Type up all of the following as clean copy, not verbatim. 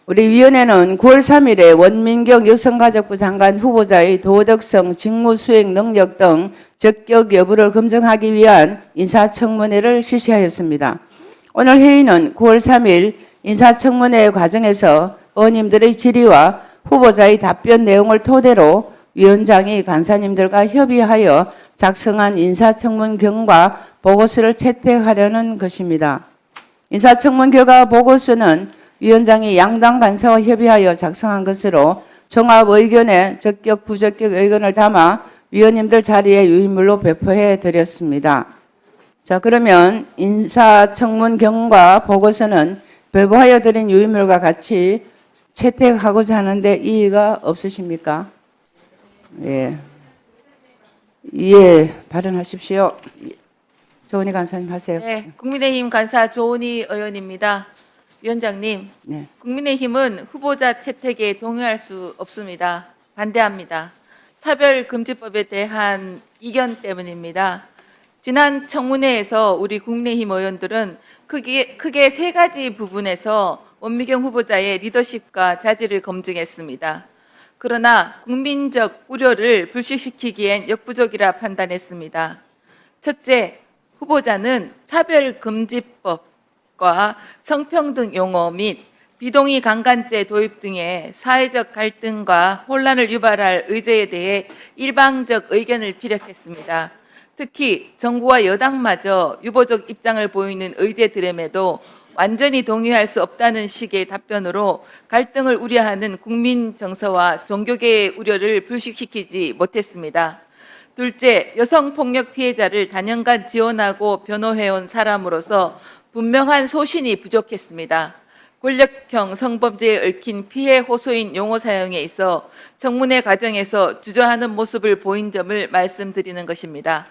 우리 위원회는 9월 3일에 원민경 여성가족부 장관 후보자의 도덕성, 직무수행 능력 등 적격 여부를 검증하기 위한 인사청문회를 실시하였습니다. 오늘 회의는 9월 3일 인사청문회 과정에서 의원님들의 질의와 후보자의 답변 내용을 토대로 위원장이 간사님들과 협의하여 작성한 인사청문 경과 보고서를 채택하려는 것입니다. 인사청문 결과 보고서는 위원장이 양당 간사와 협의하여 작성한 것으로 종합 의견에 적격, 부적격 의견을 담아 위원님들 자리에 유인물로 배포해 드렸습니다. 자, 그러면 인사청문 경과 보고서는 배포하여 드린 유인물과 같이 채택하고자 하는데 이의가 없으십니까? 예. 예, 발언하십시오. 조은희 간사님 하세요. 네, 국민의힘 간사 조은희 의원입니다. 위원장님, 네. 국민의힘은 후보자 채택에 동의할 수 없습니다. 반대합니다. 차별금지법에 대한 이견 때문입니다. 지난 청문회에서 우리 국민의힘 의원들은 크게 세 가지 부분에서 원미경 후보자의 리더십과 자질을 검증했습니다. 그러나 국민적 우려를 불식시키기엔 역부족이라 판단했습니다. 첫째, 후보자는 차별금지법과 성평등 용어 및 비동의 강간죄 도입 등의 사회적 갈등과 혼란을 유발할 의제에 대해 일방적 의견을 피력했습니다. 특히 정부와 여당마저 유보적 입장을 보이는 의제들임에도 완전히 동의할 수 없다는 식의 답변으로 갈등을 우려하는 국민 정서와 종교계의 우려를 불식시키지 못했습니다. 둘째, 여성폭력 피해자를 단연간 지원하고 변호해온 사람으로서 분명한 소신이 부족했습니다. 권력형 성범죄에 얽힌 피해 호소인 용어 사용에 있어 청문회 과정에서 주저하는 모습을 보인 점을 말씀드리는 것입니다.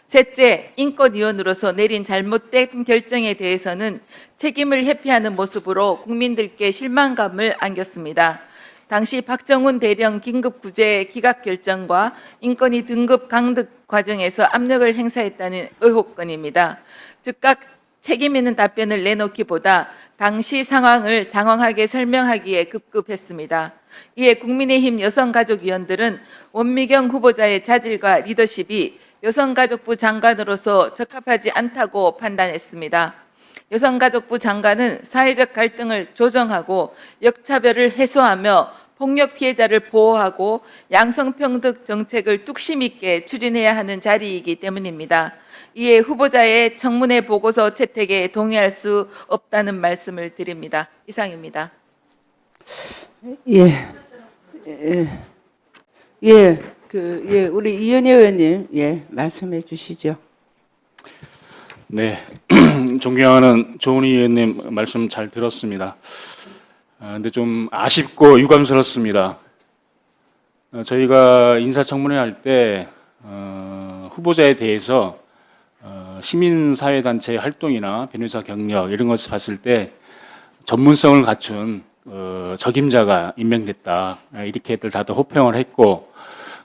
셋째, 인권위원으로서 내린 잘못된 결정에 대해서는 책임을 회피하는 모습으로 국민들께 실망감을 안겼습니다. 당시 박정훈 대령 긴급구제 기각 결정과 인권위 등급 강득 과정에서 압력을 행사했다는 의혹건입니다. 즉각 책임 있는 답변을 내놓기보다 당시 상황을 장황하게 설명하기에 급급했습니다. 이에 국민의힘 여성가족위원들은 원미경 후보자의 자질과 리더십이 여성가족부 장관으로서 적합하지 않다고 판단했습니다. 여성가족부 장관은 사회적 갈등을 조정하고 역차별을 해소하며 폭력 피해자를 보호하고 양성평등 정책을 뚝심 있게 추진해야 하는 자리이기 때문입니다. 이에 후보자의 청문회 보고서 채택에 동의할 수 없다는 말씀을 드립니다. 이상입니다. 예. 예. 우리 이현희 의원님, 예, 말씀해 주시죠. 네, 존경하는 조은희 의원님 말씀 잘 들었습니다. 근데 좀 아쉽고 유감스럽습니다. 저희가 인사청문회 할 때 후보자에 대해서 시민사회단체 활동이나 변호사 경력 이런 것을 봤을 때 전문성을 갖춘 적임자가 임명됐다 이렇게들 다들 호평을 했고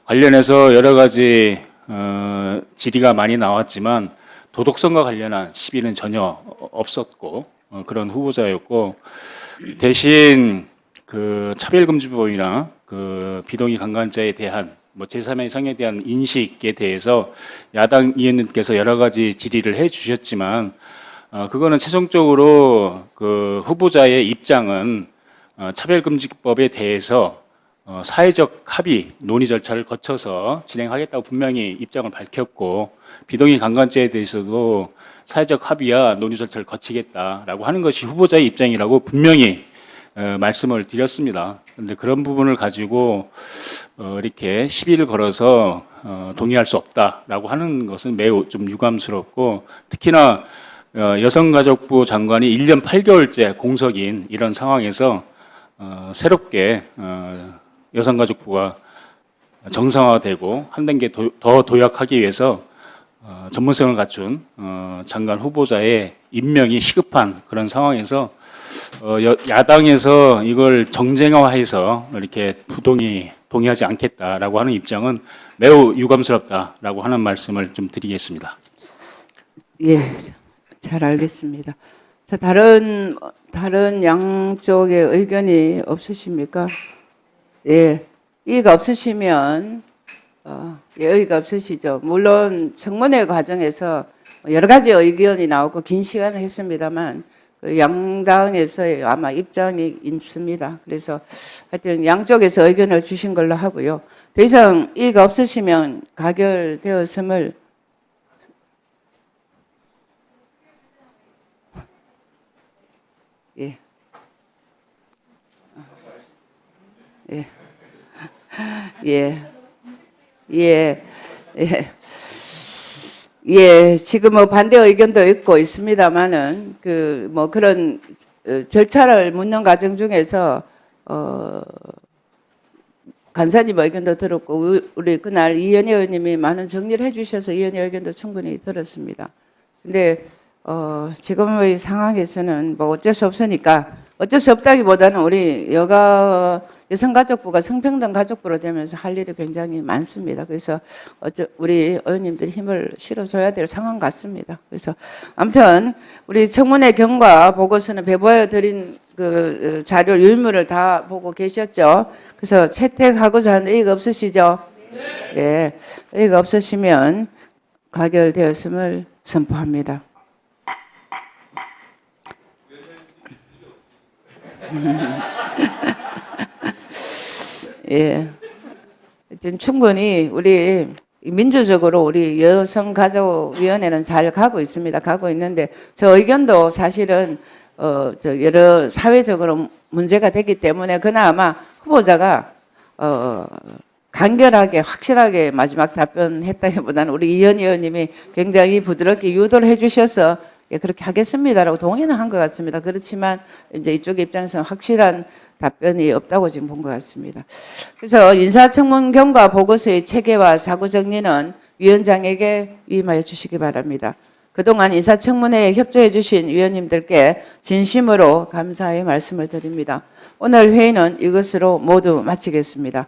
관련해서 여러 가지 질의가 많이 나왔지만 도덕성과 관련한 시비는 전혀 없었고 그런 후보자였고 대신 그 차별금지법이나 그 비동의 강간죄에 대한 뭐 제3의 성에 대한 인식에 대해서 야당 의원님께서 여러 가지 질의를 해주셨지만 그거는 최종적으로 그 후보자의 입장은 차별금지법에 대해서 사회적 합의, 논의 절차를 거쳐서 진행하겠다고 분명히 입장을 밝혔고 비동의 강간죄에 대해서도 사회적 합의와 논의 절차를 거치겠다라고 하는 것이 후보자의 입장이라고 분명히 말씀을 드렸습니다. 그런데 그런 부분을 가지고 이렇게 시비를 걸어서 동의할 수 없다라고 하는 것은 매우 좀 유감스럽고 특히나 여성가족부 장관이 1년 8개월째 공석인 이런 상황에서 새롭게 여성가족부가 정상화되고 한 단계 더 도약하기 위해서 전문성을 갖춘 장관 후보자의 임명이 시급한 그런 상황에서 야당에서 이걸 정쟁화해서 이렇게 동의하지 않겠다라고 하는 입장은 매우 유감스럽다라고 하는 말씀을 좀 드리겠습니다. 예, 잘 알겠습니다. 자, 다른 양쪽의 의견이 없으십니까? 예, 이의가 없으시면 예, 의의가 없으시죠. 물론 청문회 과정에서 여러 가지 의견이 나오고 긴 시간을 했습니다만 그 양당에서의 아마 입장이 있습니다. 그래서 하여튼 양쪽에서 의견을 주신 걸로 하고요. 더 이상 이의가 없으시면 가결되었음을 예. 예. 예. 예. 예. 예. 지금 뭐 반대 의견도 있고 있습니다만은 그 뭐 그런 절차를 묻는 과정 중에서 간사님 의견도 들었고 우리 그날 이현희 의원님이 많은 정리를 해주셔서 이현희 의견도 충분히 들었습니다. 근데 지금의 상황에서는 뭐 어쩔 수 없으니까 어쩔 수 없다기보다는 우리 여성가족부가 성평등 가족부로 되면서 할 일이 굉장히 많습니다. 그래서 우리 의원님들이 힘을 실어줘야 될 상황 같습니다. 그래서 아무튼 우리 청문회 경과 보고서는 배부하여 드린 그 자료 유인물을 다 보고 계셨죠. 그래서 채택하고자 하는 의의가 없으시죠? 예, 의의가 없으시면 가결되었음을 선포합니다. 예. 하여튼 충분히 우리 민주적으로 우리 여성가족위원회는 잘 가고 있습니다. 가고 있는데 저 의견도 사실은 여러 사회적으로 문제가 되기 때문에 그나마 후보자가 간결하게 확실하게 마지막 답변했다기보다는 우리 이현희 의원님이 굉장히 부드럽게 유도를 해주셔서 예, 그렇게 하겠습니다라고 동의는 한 것 같습니다. 그렇지만 이제 이쪽 입장에서는 확실한 답변이 없다고 지금 본 것 같습니다. 그래서 인사청문 경과 보고서의 체계와 자구 정리는 위원장에게 위임하여 주시기 바랍니다. 그동안 인사청문회에 협조해 주신 위원님들께 진심으로 감사의 말씀을 드립니다. 오늘 회의는 이것으로 모두 마치겠습니다.